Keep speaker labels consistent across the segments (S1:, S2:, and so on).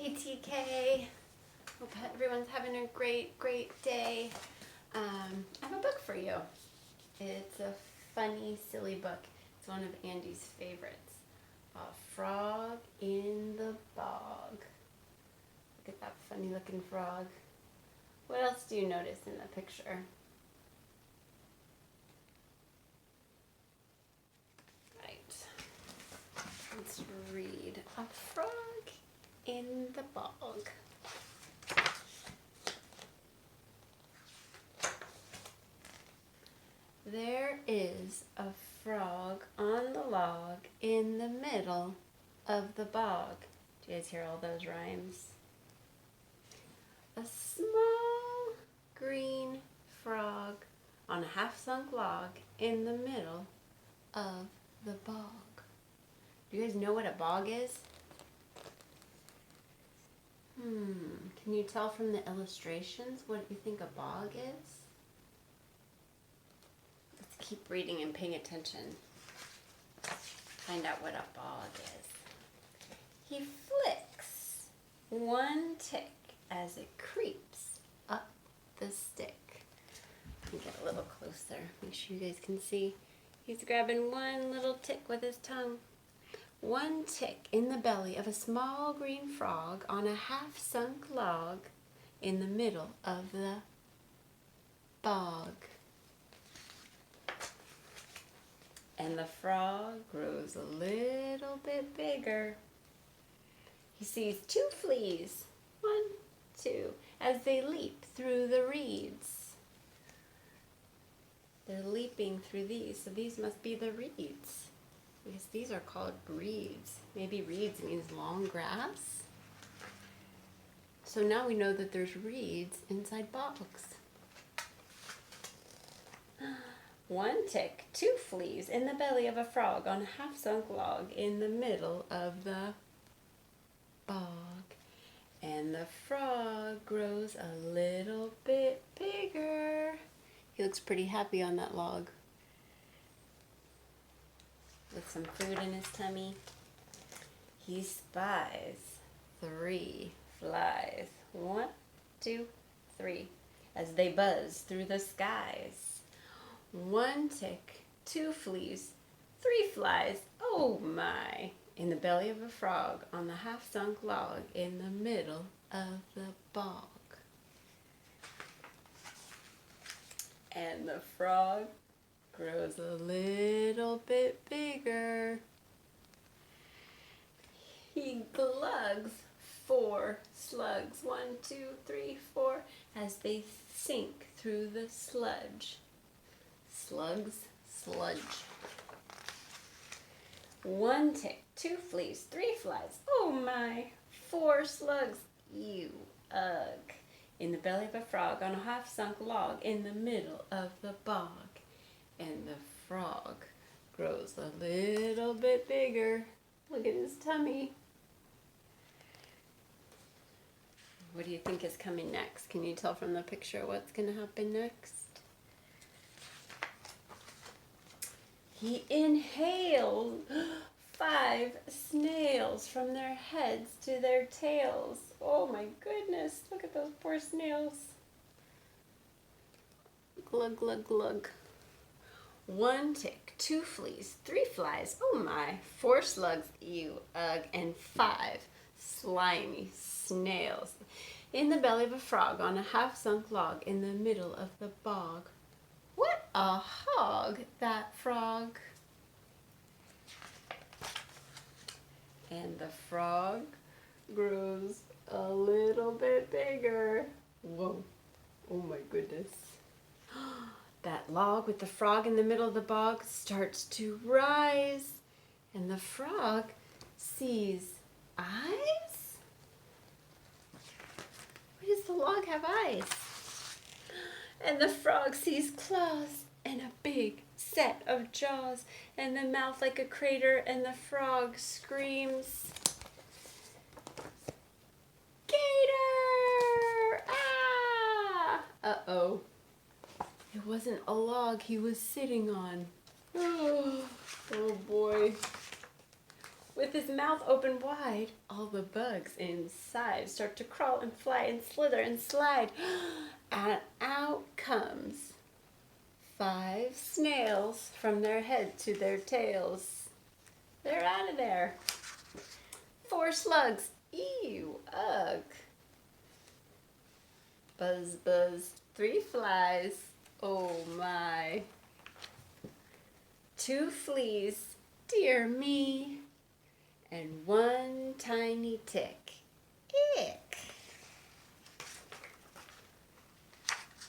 S1: Hey TK, hope everyone's having a great day. I have a book for you. It's a funny, silly book. It's one of Andy's favorites. A Frog in the Bog. Look at that funny looking frog. What else do you notice in the picture? Right. Let's read. A frog in the bog. There is a frog on the log in the middle of the bog. Do you guys hear all those rhymes? A small green frog on a half-sunk log in the middle of the bog. Do you guys know what a bog is? Can you tell from the illustrations what you think a bog is? Let's keep reading and paying attention. Find out what a bog is. He flicks one tick as it creeps up the stick. Let me get a little closer. Make sure you guys can see. He's grabbing one little tick with his tongue. One tick in the belly of a small green frog on a half-sunk log in the middle of the bog. And the frog grows a little bit bigger. He sees two fleas, 1, 2, as they leap through the reeds. They're leaping through these, so these must be the reeds. Because these are called reeds. Maybe reeds means long grass. So now we know that there's reeds inside bogs. One tick, two fleas in the belly of a frog on a half-sunk log in the middle of the bog. And the frog grows a little bit bigger. He looks pretty happy on that log. With some food in his tummy. He spies 3 flies. 1, 2, 3. As they buzz through the skies. 1 tick, 2 fleas, 3 flies, oh my, in the belly of a frog on the half-sunk log in the middle of the bog. And the frog grows a little bit bigger. He glugs 4 slugs, 1, 2, 3, 4, as they sink through the sludge. Slugs, sludge. 1 tick, 2 fleas, 3 flies, oh my, 4 slugs, ew, ugh, in the belly of a frog on a half-sunk log in the middle of the bog. And the frog grows a little bit bigger. Look at his tummy. What do you think is coming next? Can you tell from the picture what's going to happen next? He inhales 5 snails from their heads to their tails. Oh my goodness, look at those poor snails. Glug, glug, glug. 1 tick, 2 fleas, 3 flies, oh my, 4 slugs, ew, ugh, and 5 slimy snails in the belly of a frog on a half-sunk log in the middle of the bog. What a hog, that frog. And the frog grows a little bit bigger. Whoa, oh my goodness. That log with the frog in the middle of the bog starts to rise. And the frog sees eyes? Why does the log have eyes? And the frog sees claws and a big set of jaws and the mouth like a crater, and the frog screams, "Gator! Ah!" Uh-oh. It wasn't a log he was sitting on. Oh boy. With his mouth open wide, all the bugs inside start to crawl and fly and slither and slide. And out comes 5 snails from their head to their tails. They're out of there. 4 slugs. Ew, ugh. Buzz, buzz. 3 flies. Oh my. 2 fleas. Dear me. And 1 tiny tick. Ick.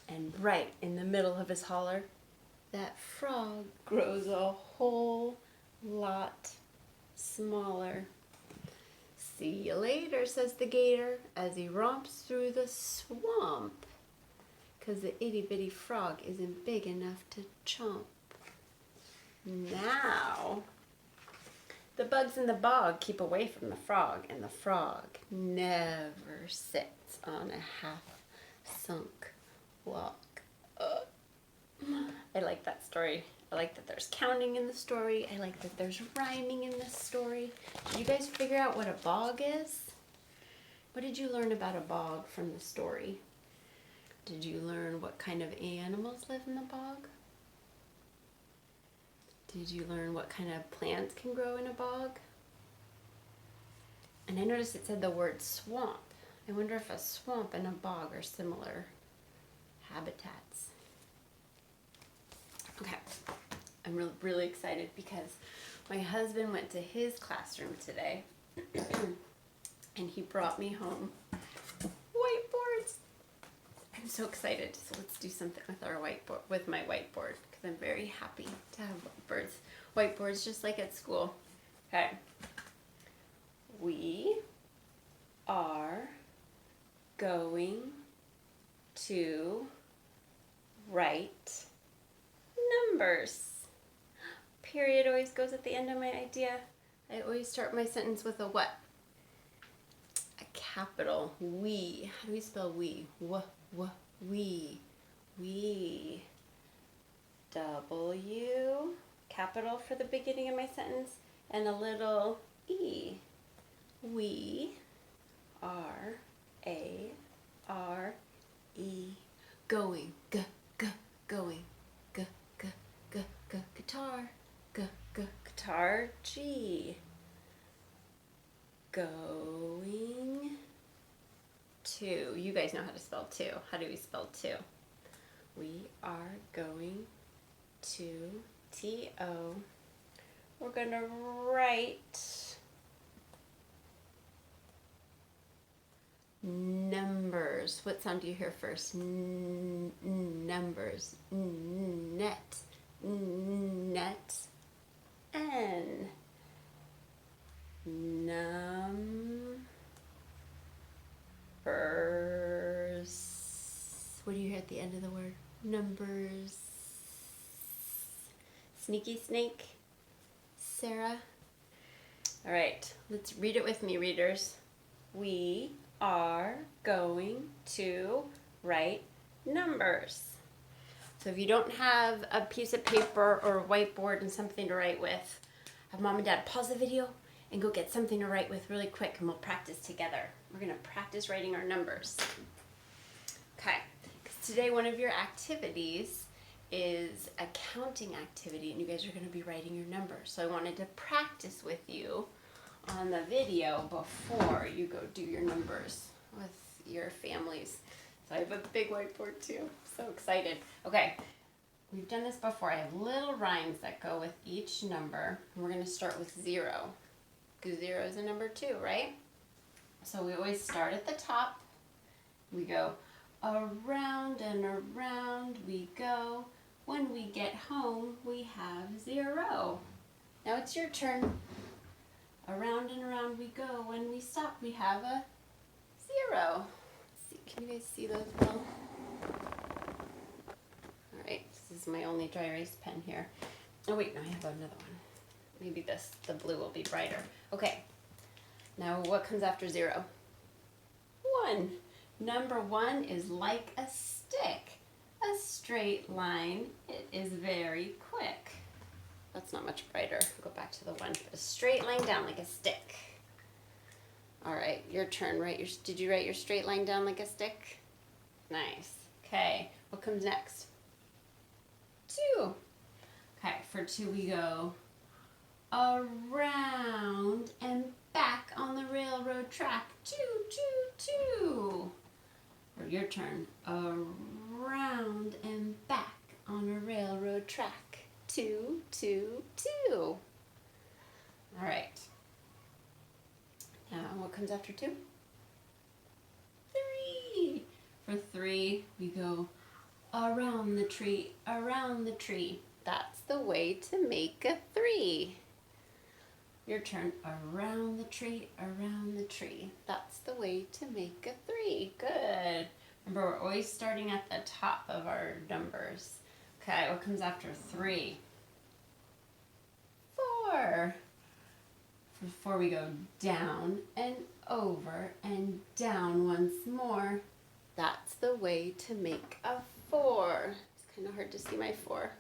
S1: And right in the middle of his holler, that frog grows a whole lot smaller. See you later, says the gator, as he romps through the swamp, 'cause the itty-bitty frog isn't big enough to chomp. Now, the bugs in the bog keep away from the frog, and the frog never sits on a half-sunk log. I like that story. I like that there's counting in the story. I like that there's rhyming in the story. Did you guys figure out what a bog is? What did you learn about a bog from the story? Did you learn what kind of animals live in the bog? Did you learn what kind of plants can grow in a bog? And I noticed it said the word swamp. I wonder if a swamp and a bog are similar habitats. Okay, I'm really excited because my husband went to his classroom today and he brought me home whiteboards. I'm so excited. So let's do something with our whiteboard, with my whiteboard, because I'm very happy to have whiteboards just like at school. Okay. We are going to write numbers. Period always goes at the end of my idea. I always start my sentence with a what? A capital. We. How do we spell we? We. We. W. Capital for the beginning of my sentence. And a little e. We are A-R-E. Going. Going. Guitar. Guitar. G. Going to. You guys know how to spell to. How do we spell to? We are going to T-O. We're going to write numbers. What sound do you hear first? Numbers. Net. N. Numbers. What do you hear at the end of the word? Numbers. Sneaky snake. Sarah. All right, let's read it with me, readers. We are going to write numbers. So if you don't have a piece of paper or a whiteboard and something to write with, have mom and dad pause the video and go get something to write with really quick and we'll practice together. We're going to practice writing our numbers. Okay, because today one of your activities is a counting activity and you guys are going to be writing your numbers. So I wanted to practice with you on the video before you go do your numbers with your families. So I have a big whiteboard too. So excited. Okay, we've done this before. I have little rhymes that go with each number. And we're going to start with 0. Because 0 is a number 2, right? So we always start at the top. We go around and around we go. When we get home, we have 0. Now it's your turn. Around and around we go. When we stop, we have a 0. Let's see, can you guys see those well? All right, this is my only dry erase pen here. Oh wait, no, I have another one. Maybe the blue will be brighter. Okay, now what comes after 0? 1. Number 1 is like a stick. A straight line. It is very quick. that's not much brighter. Go back to the one. A straight line down like a stick. All right, your turn. Did you write your straight line down like a stick? Nice. Okay, what comes next? 2. Okay, for 2 we go around and back on the railroad track. 2, 2, 2. Or your turn. Around and back on a railroad track. 2, 2, 2. All right. Now, what comes after 2? 3. For 3, we go around the tree, around the tree. That's the way to make a 3. Your turn. Around the tree, around the tree. That's the way to make a 3. Good. Remember, we're always starting at the top of our numbers. Okay, what comes after 3? 4. For 4, we go down and over and down once more. That's the way to make a 4. It's kind of hard to see my 4.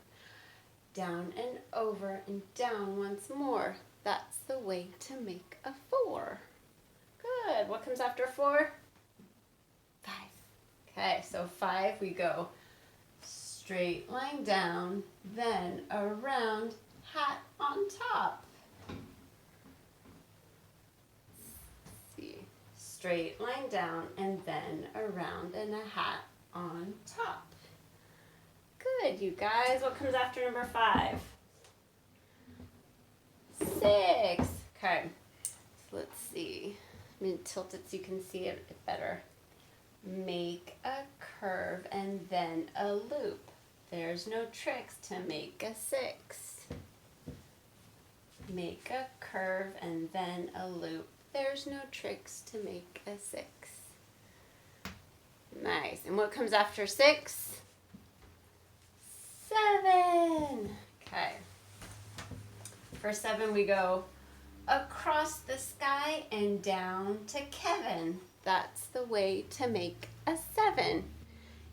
S1: Down and over and down once more. That's the way to make a 4. Good. What comes after 4? 5. Okay, so 5, we go straight line down, then around, hat on top. Straight line down and then around and a hat on top. Good, you guys. What comes after number 5? 6. Okay, so let's see. I'm going to tilt it so you can see it better. Make a curve and then a loop. There's no tricks to make a 6. Make a curve and then a loop. There's no tricks to make a 6. Nice. And what comes after 6? 7. Okay. For 7, we go across the sky and down to Kevin. That's the way to make a 7.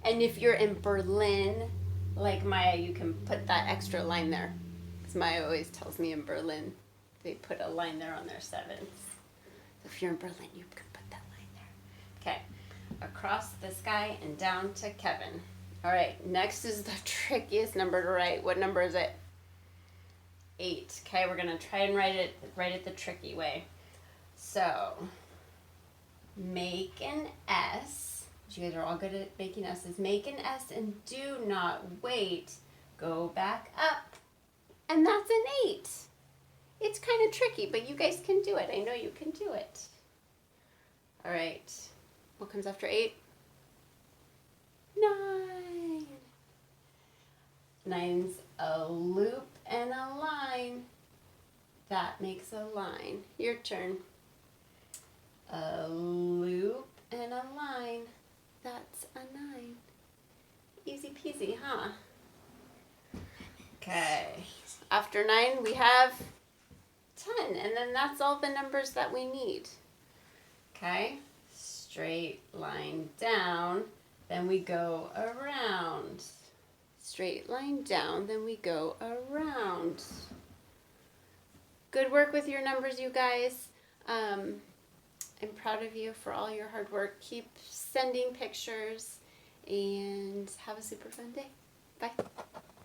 S1: And if you're in Berlin, like Maya, you can put that extra line there. Because Maya always tells me in Berlin, they put a line there on their 7s. If you're in Berlin, you can put that line there. Okay, across the sky and down to Kevin. All right, next is the trickiest number to write. What number is it? 8. Okay, we're gonna try and write it the tricky way. So, make an S. You guys are all good at making S's. Make an S and do not wait. Go back up. And that's an 8. It's kind of tricky, but you guys can do it. I know you can do it. All right. What comes after 8? 9. 9's a loop and a line. That makes a line. Your turn. A loop and a line. That's a 9. Easy peasy, huh? Okay. After 9, we have 10, and then that's all the numbers that we need. Okay, straight line down, then we go around. Straight line down, then we go around. Good work with your numbers, you guys. I'm proud of you for all your hard work. Keep sending pictures, and have a super fun day. Bye.